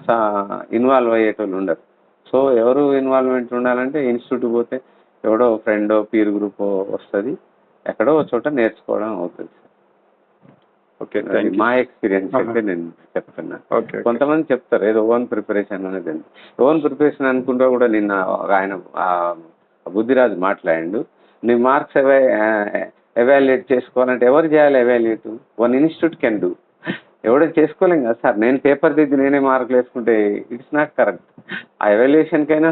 ఇన్వాల్వ్ అయ్యేటోళ్ళు ఉండరు. సో ఎవరు ఇన్వాల్వ్మెంట్ ఉండాలంటే ఇన్స్టిట్యూట్ పోతే ఎవడో ఫ్రెండ్ పీర్ గ్రూప్ వస్తుంది, ఎక్కడో ఒక చోట నేర్చుకోవడం అవుతుంది. ఓకే, అది మా ఎక్స్పీరియన్స్ అయితే నేను చెప్తున్నా. ఓకే. కొంతమంది చెప్తారు ఏదో ఓన్ ప్రిపరేషన్ అనేది. ఓన్ ప్రిపరేషన్ అనుకుంటా కూడా నిన్న ఆయన బుద్ధిరాజు మాట్లాడిండు, నీ మార్క్స్ ఎవాల్యుయేట్ చేసుకోవాలంటే ఎవరు చేయాలి evaluate? One institute can do. ఎవడో చేసుకోలేం కదా సార్. నేను పేపర్ దిద్ది నేనే మార్కులు వేసుకుంటే ఇట్స్ నాట్ కరెక్ట్. ఆ ఎవాల్యుయేషన్కైనా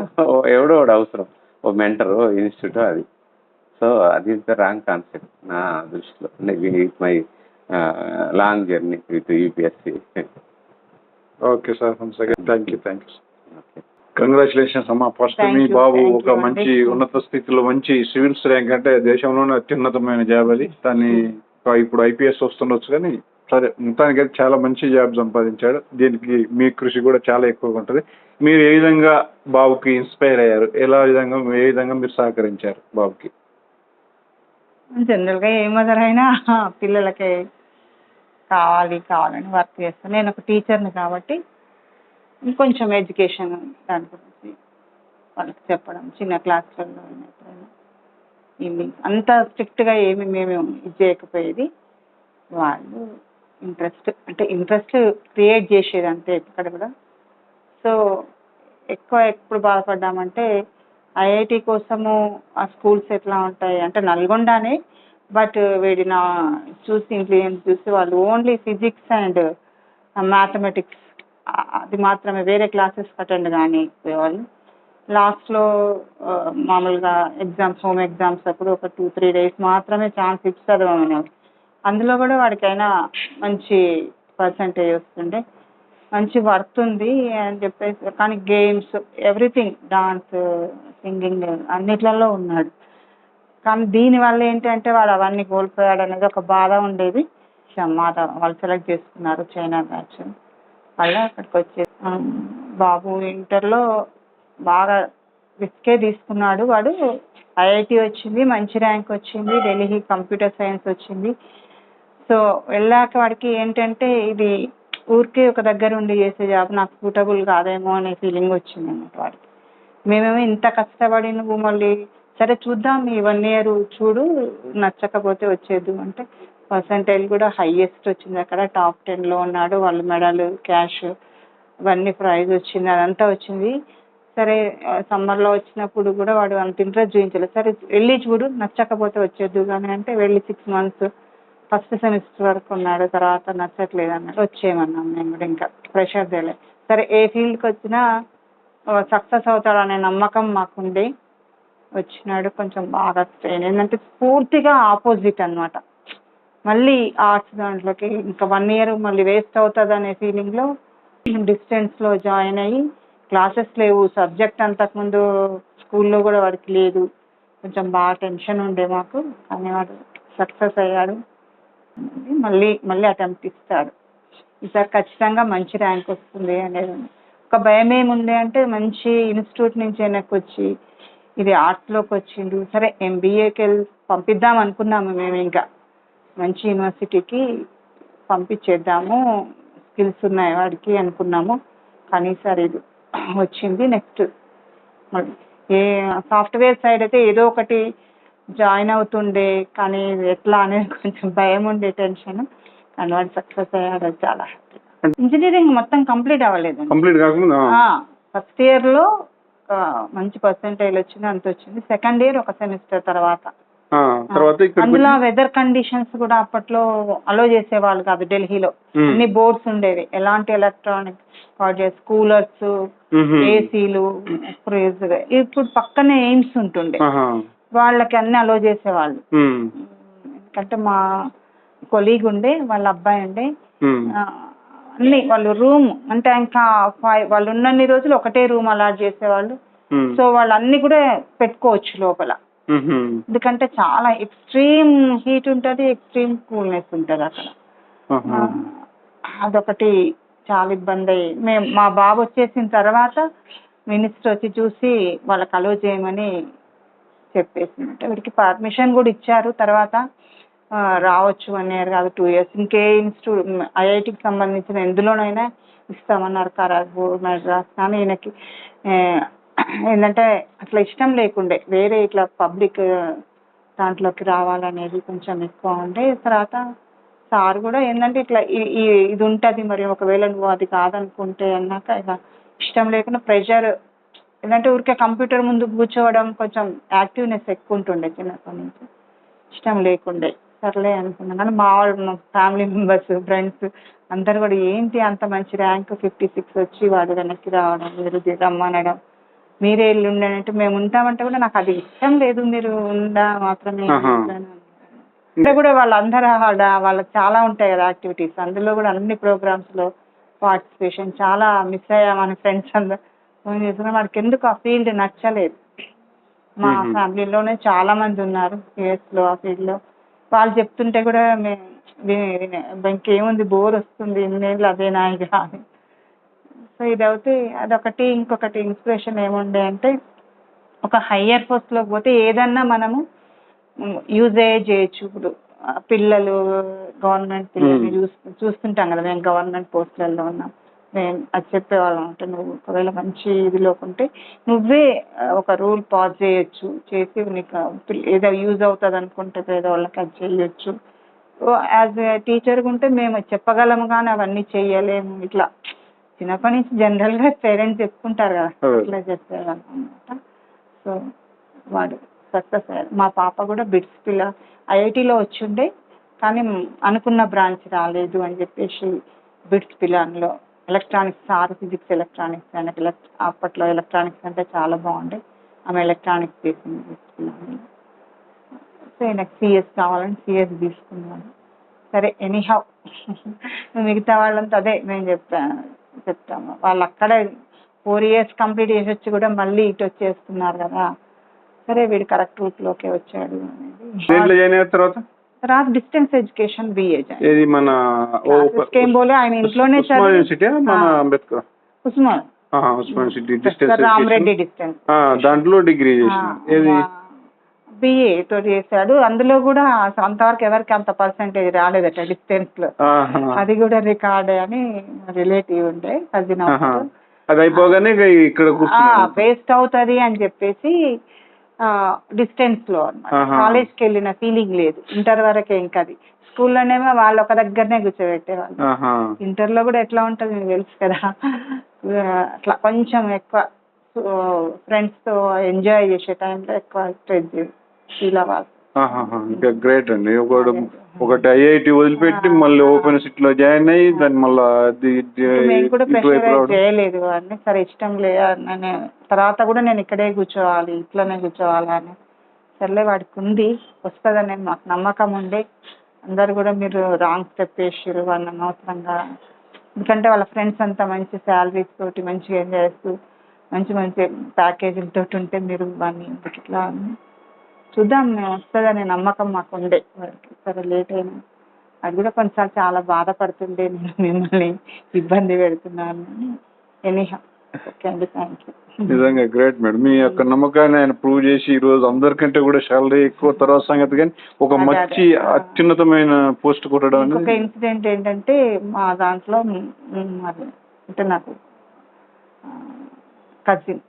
ఎవడో ఒకడు అవసరం, ఓ మెంటర్, ఓ ఇన్స్టిట్యూట్. అది సో అది ఇస్ ద రాంగ్ కాన్సెప్ట్ నా దృష్టిలో. With my long journey with UPSC. Okay sir, once again thank you. Okay, congratulations అమ్మా. ఫస్ట్ Thank మీ you, బాబు thank ఒక you అండి. మంచి ఉన్నత స్థితిలో మంచి సివిల్స్ ర్యాంక్ అంటే దేశంలోనే అత్యున్నతమైన జాబ్ అది. దాన్ని ఇప్పుడు ఐపీఎస్ వస్తుండొచ్చు, కానీ సరే మొత్తానికి అయితే చాలా మంచి జాబ్ సంపాదించాడు. దీనికి మీ కృషి కూడా చాలా ఎక్కువగా ఉంటుంది. మీరు ఏ విధంగా బాబుకి ఇన్స్పైర్ అయ్యారు? ఏ విధంగా మీరు సహకరించారు బాబుకి? జనరల్గా ఏ మదర్ అయినా పిల్లలకి కావాలని వర్క్ చేస్తాను. నేను ఒక టీచర్ని కాబట్టి ఇంకొంచెం ఎడ్యుకేషన్ దాని గురించి వాళ్ళకి చెప్పడం, చిన్న క్లాసులలో ఎప్పుడైనా ఈవినింగ్ అంత స్ట్రిక్ట్గా ఏమి మేము ఇది చేయకపోయేది. వాళ్ళు ఇంట్రెస్ట్ క్రియేట్ చేసేది అంతే ఎక్కడ కూడా. సో ఎప్పుడు బాధపడ్డామంటే ఐఐటి కోసము ఆ స్కూల్స్ ఎట్లా ఉంటాయి అంటే నల్గొండనే, బట్ వీడిన ఇన్ఫ్లుయెన్స్ చూసి వాళ్ళు ఓన్లీ ఫిజిక్స్ అండ్ మ్యాథమెటిక్స్ అది మాత్రమే, వేరే క్లాసెస్ అటెండ్ కానీ వాళ్ళు. లాస్ట్లో మామూలుగా హోమ్ ఎగ్జామ్స్ అప్పుడు ఒక 2-3 days మాత్రమే ఛాన్స్ ఇచ్చి చదవమని. అందులో కూడా వాడికైనా మంచి పర్సంటేజ్ వస్తుండే, మంచి వర్త్ ఉంది అని చెప్పేసి. కానీ గేమ్స్ ఎవ్రీథింగ్, డాన్స్, సింగింగ్ అన్నిట్లలో ఉన్నాడు. కానీ దీనివల్ల ఏంటంటే వాడు అవన్నీ కోల్పోయాడు అనేది ఒక బాధ ఉండేది. వాళ్ళు సెలెక్ట్ చేసుకున్నారు చైనా బ్యాచ్ వల్ల అక్కడికి వచ్చేది. బాబు ఇంటర్లో బాగా రిస్కే తీసుకున్నాడు. వాడు ఐఐటి వచ్చింది, మంచి ర్యాంక్ వచ్చింది, ఢిల్లీ కంప్యూటర్ సైన్స్ వచ్చింది. సో వెళ్ళాక వాడికి ఏంటంటే ఇది ఊరికే ఒక దగ్గర ఉండి చేసే జాబ్ నాకు సూటబుల్ కాదేమో అనే ఫీలింగ్ వచ్చింది అన్నమాట వాడికి. మేమేమో ఇంత కష్టపడి నువ్వు మళ్ళీ సరే చూద్దాం ఈ 1 year చూడు, నచ్చకపోతే వచ్చేద్దు అంటే పర్సంటేజ్ కూడా హైయెస్ట్ వచ్చింది. అక్కడ టాప్ 10లో ఉన్నాడు. వాళ్ళు మెడల్, క్యాష్ ఇవన్నీ ప్రైజ్ వచ్చింది, అదంతా వచ్చింది. సరే సమ్మర్లో వచ్చినప్పుడు కూడా వాడు అంత ఇంట్రెస్ట్ చూపించలేదు. సరే వెళ్ళి చూడు, నచ్చకపోతే వచ్చేద్దు కానీ అంటే వెళ్ళి 6 months ఫస్ట్ సెమిస్టర్ వరకు ఉన్నాడు. తర్వాత నచ్చట్లేదు అన్నాడు, వచ్చేయమన్నాం మేము కూడా. ఇంకా ప్రెషర్ చేయలేదు. సరే ఏ ఫీల్డ్కి వచ్చినా సక్సెస్ అవుతాడనే నమ్మకం మాకుంది. వచ్చినాడు. కొంచెం బాగా స్ట్రెయిన్ ఏంటంటే పూర్తిగా ఆపోజిట్ అనమాట. మళ్ళీ ఆర్ట్స్ దాంట్లోకి ఇంకా 1 year మళ్ళీ వేస్ట్ అవుతుంది అనే ఫీలింగ్లో డిస్టెన్స్లో జాయిన్ అయ్యి క్లాసెస్ లేవు. సబ్జెక్ట్ అంతకుముందు స్కూల్లో కూడా వాడికి లేదు. కొంచెం బాగా టెన్షన్ ఉండే మాకు, కానీ వాడు సక్సెస్ అయ్యాడు. మళ్ళీ అటెంప్ట్ ఇస్తాడు. ఈసారి ఖచ్చితంగా మంచి ర్యాంక్ వస్తుంది అనేది ఒక భయం ఏముంది అంటే మంచి ఇన్స్టిట్యూట్ నుంచి వెనక్కి వచ్చి ఇది ఆర్ట్స్లోకి వచ్చిండు. సరే ఎంబీఏకి పంపిద్దాం అనుకున్నాము మేము, ఇంకా మంచి యూనివర్సిటీకి పంపించేద్దాము, స్కిల్స్ ఉన్నాయి వాడికి అనుకున్నాము. కానీ సార్ ఇది వచ్చింది. నెక్స్ట్ ఏ సాఫ్ట్వేర్ సైడ్ అయితే ఏదో ఒకటి జాయిన్ అవుతుండే, కానీ ఎట్లా అనేది కొంచెం భయం ఉండే, టెన్షన్. కానీ వాడు సక్సెస్ అయ్యాడు, చాలా హ్యాపీ. ఇంజనీరింగ్ మొత్తం కంప్లీట్ అవ్వలేదు. కంప్లీట్ కాకుండా ఫస్ట్ ఇయర్లో మంచి పర్సెంటేజ్ వచ్చింది, అంత వచ్చింది. సెకండ్ ఇయర్ ఒక సెమిస్టర్ తర్వాత అందులో వెదర్ కండిషన్స్ కూడా అప్పట్లో అలో చేసేవాళ్ళు కాదు. ఢిల్లీలో అన్ని బోర్డ్స్ ఉండేవి, ఎలాంటి ఎలక్ట్రానిక్ కూలర్స్, ఏసీలు, ఫ్రిడ్జ్. ఇప్పుడు పక్కనే ఎయిమ్స్ ఉంటుండే, వాళ్ళకి అన్ని అలో చేసేవాళ్ళు. ఎందుకంటే మా కొలీగ్ ఉండే, వాళ్ళ అబ్బాయి ఉండే, అన్ని వాళ్ళు రూమ్ అంటే ఇంకా వాళ్ళు ఉన్నన్ని రోజులు ఒకటే రూమ్ అలాట్ చేసేవాళ్ళు. సో వాళ్ళు అన్ని కూడా పెట్టుకోవచ్చు లోపల. ఎందుకంటే చాలా ఎక్స్ట్రీమ్ హీట్ ఉంటుంది, ఎక్స్ట్రీమ్ కూల్నెస్ ఉంటుంది అక్కడ. అదొకటి చాలా ఇబ్బంది అయ్యి మా బాబు వచ్చేసిన తర్వాత మినిస్టర్ వచ్చి చూసి వాళ్ళకి అలో చేయమని చెప్పేసిందంటే వీడికి పర్మిషన్ కూడా ఇచ్చారు. తర్వాత రావచ్చు 1 year కాదు 2 years, ఇంకే ఇన్స్టిట్యూట్ ఐఐటికి సంబంధించిన ఎందులోనైనా ఇస్తామన్నారు, ఖరగ్పూర్, మెడ్రాస్. కానీ ఈయనకి ఏంటంటే అట్లా ఇష్టం లేకుండే, వేరే ఇట్లా పబ్లిక్ దాంట్లోకి రావాలనేది కొంచెం ఎక్కువ ఉండే. తర్వాత సార్ కూడా ఏంటంటే ఇట్లా ఇది ఉంటుంది, మరి ఒకవేళ నువ్వు అది కాదనుకుంటే అన్నాక ఇక ఇష్టం లేకుండా ప్రెషర్, ఏంటంటే ఊరికే కంప్యూటర్ ముందు కూర్చోవడం కొంచెం యాక్టివ్నెస్ ఎక్కువ ఉంటుండే చిన్నప్పటి నుంచి, ఇష్టం లేకుండే. సర్లే అనుకున్నాను. కానీ మా వాళ్ళు, మా ఫ్యామిలీ మెంబర్స్, ఫ్రెండ్స్ అందరు కూడా ఏంటి అంత మంచి ర్యాంక్ 56 వచ్చి వాడు వెనక్కి రావడం, మీరు రమ్మనడం, మీరే ఇల్లు ఉండనంటే మేము ఉంటామంటే కూడా నాకు అది ఇష్టం లేదు, మీరు ఉండా మాత్రమే అంటే కూడా వాళ్ళందరూ వాళ్ళకి చాలా ఉంటాయి కదా యాక్టివిటీస్, అందులో కూడా అన్ని ప్రోగ్రామ్స్లో పార్టిసిపేషన్ చాలా మిస్ అయ్యామని ఫ్రెండ్స్ అందరూ ఫోన్ చేస్తున్నా. వాడికి ఎందుకు ఆ ఫీల్డ్ నచ్చలేదు. మా ఫ్యామిలీలోనే చాలా మంది ఉన్నారు యూఎస్లో ఆ ఫీల్డ్లో. వాళ్ళు చెప్తుంటే కూడా మేము ఇంకేముంది బోర్ వస్తుంది, ఇన్నేళ్ళు అదేనా ఇక అని. సో ఇదవుతే అదొకటి. ఇంకొకటి ఇన్స్పిరేషన్ ఏముండే అంటే ఒక హయ్యర్ పోస్ట్లోకి పోతే ఏదన్నా మనము యూజ్ చేయొచ్చు. ఇప్పుడు పిల్లలు గవర్నమెంట్ పిల్లల్ని చూస్తుంటాం కదా, మేము గవర్నమెంట్ పోస్టులలో ఉన్నాం, మేము అది చెప్పేవాళ్ళం అంటే నువ్వు ఒకవేళ మంచి ఇదిలోకి ఉంటే నువ్వే ఒక రూల్ పాస్ చేయొచ్చు, చేసి నీకు ఏదో యూజ్ అవుతుంది అనుకుంటే పేదవాళ్ళకి అది చేయొచ్చు. యాజ్ ఏ టీచర్గా ఉంటే మేము చెప్పగలము కానీ అవన్నీ చెయ్యలేము. ఇట్లా చిన్నప్పటి నుంచి జనరల్గా పేరెంట్స్ చెప్పుకుంటారు కదా, ఇట్లా చెప్పేవాళ్ళం అనమాట. సో వాడు సక్సెస్ అయ్యారు. మా పాప కూడా బిట్స్ పిల్ల ఐఐటీలో వచ్చిండే, కానీ అనుకున్న బ్రాంచ్ రాలేదు అని చెప్పేసి బిట్స్ పిల్లల్లో ఎలక్ట్రానిక్స్, సార్ ఫిజిక్స్ ఎలక్ట్రానిక్స్ ఆయనకి అప్పట్లో ఎలక్ట్రానిక్స్ అంటే చాలా బాగుండే, ఆమె ఎలక్ట్రానిక్స్ చేసింది బిట్స్ పిల్లల్లో. సో నాకు సిఎస్ కావాలని సిఎస్ తీసుకున్నాను. సరే ఎనీహౌ మిగతా వాళ్ళంతా అదే మేము చెప్తాము, వాళ్ళు అక్కడే 4 years కంప్లీట్ చేసి వచ్చి కూడా మళ్ళీ ఇటు వచ్చేస్తున్నారు కదా. సరే వీడు కరెక్ట్ రూట్లోకే వచ్చాడు అనేది. తర్వాత డిస్టెన్స్ ఎడ్యుకేషన్ బిఏ మన ఆయన ఇంట్లోనే రామరెడ్డి డిస్టెన్స్ దాంట్లో డిగ్రీ బిఏ తో చేశాడు. అందులో కూడా అంతవరకు ఎవరికి అంత పర్సెంటేజ్ రాలేదట డిస్టెన్స్ లో, అది కూడా రికార్డ్ అని రిలేటివ్ ఉండే కజిన్, వేస్ట్ అవుతుంది అని చెప్పేసి డిస్టెన్స్ లో అన్నమాట. కాలేజ్కి వెళ్ళిన ఫీలింగ్ లేదు, ఇంటర్ వరకే. ఇంకా అది స్కూల్లోనేమో వాళ్ళు ఒక దగ్గరనే కూర్చోబెట్టేవాళ్ళు, ఇంటర్లో కూడా ఎట్లా ఉంటుంది మీకు తెలుసు కదా. అట్లా కొంచెం ఎక్కువ ఫ్రెండ్స్ తో ఎంజాయ్ చేసే టైంలో ఎక్కువ స్ట్రెస్ ఫీల్ అవ్వాలి. ఇంకా గ్రేట్ అండి. ఒకటి ఐఐటి వదిలిపెట్టి మళ్ళీ ఓపెన్ సిటీలో జాయిన్ అయ్యి దాన్ని మళ్ళీ నేను కూడా ప్రెషరైజ్ చేయలేదు అని, సరే ఇష్టం లేదు తర్వాత కూడా నేను ఇక్కడే కూర్చోవాలి, ఇట్లనే కూర్చోవాలి అని. సర్లే వాడికి ఉంది, వస్తుందని మాకు నమ్మకం ఉండే. అందరు కూడా మీరు రాంగ్ స్టెప్ వేసారు వాళ్ళని అనవసరంగా, ఎందుకంటే వాళ్ళ ఫ్రెండ్స్ అంతా మంచి శాలరీస్ తోటి మంచిగా ఎంజాయ్ చేస్తూ మంచి మంచి ప్యాకేజీలతో ఉంటే మీరు వాడిని ఎందుకు ఇట్లా చూద్దాం వస్తుందనే నమ్మకం మాకు ఉండే. సరే లేట్ అయినా అది కూడా కొన్నిసార్లు చాలా బాధపడుతుండే, నేను మిమ్మల్ని ఇబ్బంది పెడుతున్నాను. ఎనీహౌ ఓకే అండి, థ్యాంక్ యూ. నిజంగా గ్రేట్ మేడం, మీ యొక్క నమ్మకాన్ని ఆయన ప్రూవ్ చేసి ఈ రోజు అందరికంటే కూడా శాలరీ ఎక్కువ తర్వాత సంగతి, కానీ ఒక మంచి అత్యున్నతమైన పోస్ట్ కొట్టడం. ఒక ఇన్సిడెంట్ ఏంటంటే మా దాంట్లో అంటే నాకు కజిన్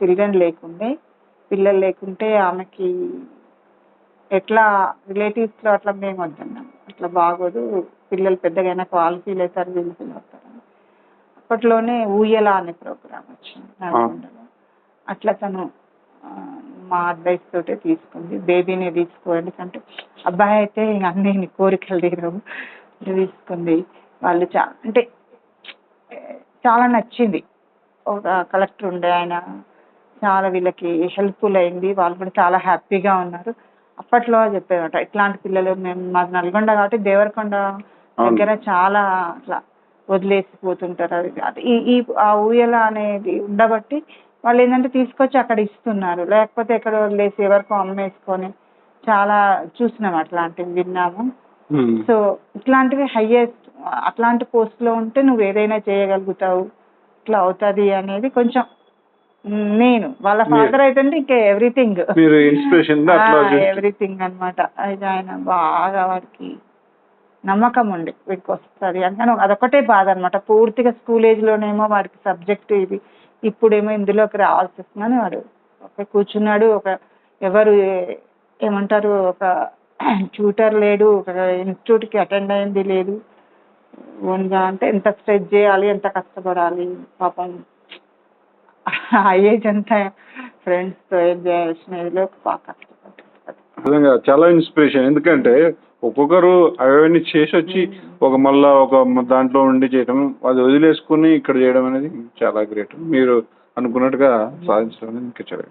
చిల్డ్రన్ లేకుండే, పిల్లలు లేకుంటే ఆమెకి ఎట్లా రిలేటివ్స్లో అట్లా మేము వద్దన్నాం, అట్లా బాగోదు, పిల్లలు పెద్దగా వాళ్ళు ఫీల్ అవుతారు వీళ్ళు ఫీల్ అవుతారు. అప్పట్లోనే ఊయల అనే ప్రోగ్రామ్ వచ్చింది నల్గొండలో. అట్లా తను మా అడ్వైస్ తోటే తీసుకుంది, బేబీని తీసుకోండి అంటే అబ్బాయి అయితే అన్నీ కోరికలు తీరవు తీసుకుంది. వాళ్ళు అంటే చాలా నచ్చింది. ఒక కలెక్టర్ ఉండే ఆయన చాలా వీళ్ళకి హెల్ప్ఫుల్ అయింది, వాళ్ళు కూడా చాలా హ్యాపీగా ఉన్నారు. అప్పట్లో చెప్పేవాట ఇట్లాంటి పిల్లలు, మేము మాది నల్గొండ కాబట్టి దేవరకొండ దగ్గర చాలా అట్లా వదిలేసిపోతుంటారు. అది ఈ ఆ ఊయల అనేది ఉండబట్టి వాళ్ళు ఏంటంటే తీసుకొచ్చి అక్కడ ఇస్తున్నారు, లేకపోతే ఎక్కడ వదిలేసి ఎవరికో అమ్మేసుకొని చాలా చూసినాం, అట్లాంటివి విన్నాము. సో ఇట్లాంటివి హైయెస్ట్ అట్లాంటి పోస్ట్లో ఉంటే నువ్వు ఏదైనా చేయగలుగుతావు, ఇట్లా అవుతుంది అనేది కొంచెం నేను వాళ్ళ ఫాదర్ అయితే ఇంకా ఎవ్రీథింగ్ ఎవ్రీథింగ్ అనమాట. అయితే ఆయన బాగా వాడికి నమ్మకం ఉండి వీడికి వస్తుంది అని, అదొకటే బాధ అనమాట. పూర్తిగా స్కూల్ ఏజ్లోనేమో వాడికి సబ్జెక్ట్ ఇది ఇప్పుడేమో ఇందులోకి రావాల్సి వస్తుందని వాడు ఒక కూర్చున్నాడు. ఒక ఎవరు ఏమంటారు, ఒక ట్యూటర్ లేడు, ఒక ఇన్స్టిట్యూట్కి అటెండ్ అయింది లేదు. ఓన్గా అంటే ఎంత స్ట్రెచ్ చేయాలి, ఎంత కష్టపడాలి పాపం. ఆ ఏజ్ అంతా ఫ్రెండ్స్తో ఎంజాయ్ చేసినదిలో బాగా కష్టపడ్డాడు. నిజంగా చాలా ఇన్స్పిరేషన్. ఎందుకంటే ఒక్కొక్కరు అవన్నీ చేసి వచ్చి మళ్ళా ఒక దాంట్లో ఉండి చేయడం, అది వదిలేసుకుని ఇక్కడ చేయడం అనేది చాలా గ్రేట్. మీరు అనుకున్నట్టుగా సాధించడం అనేది ఇంకా చాలా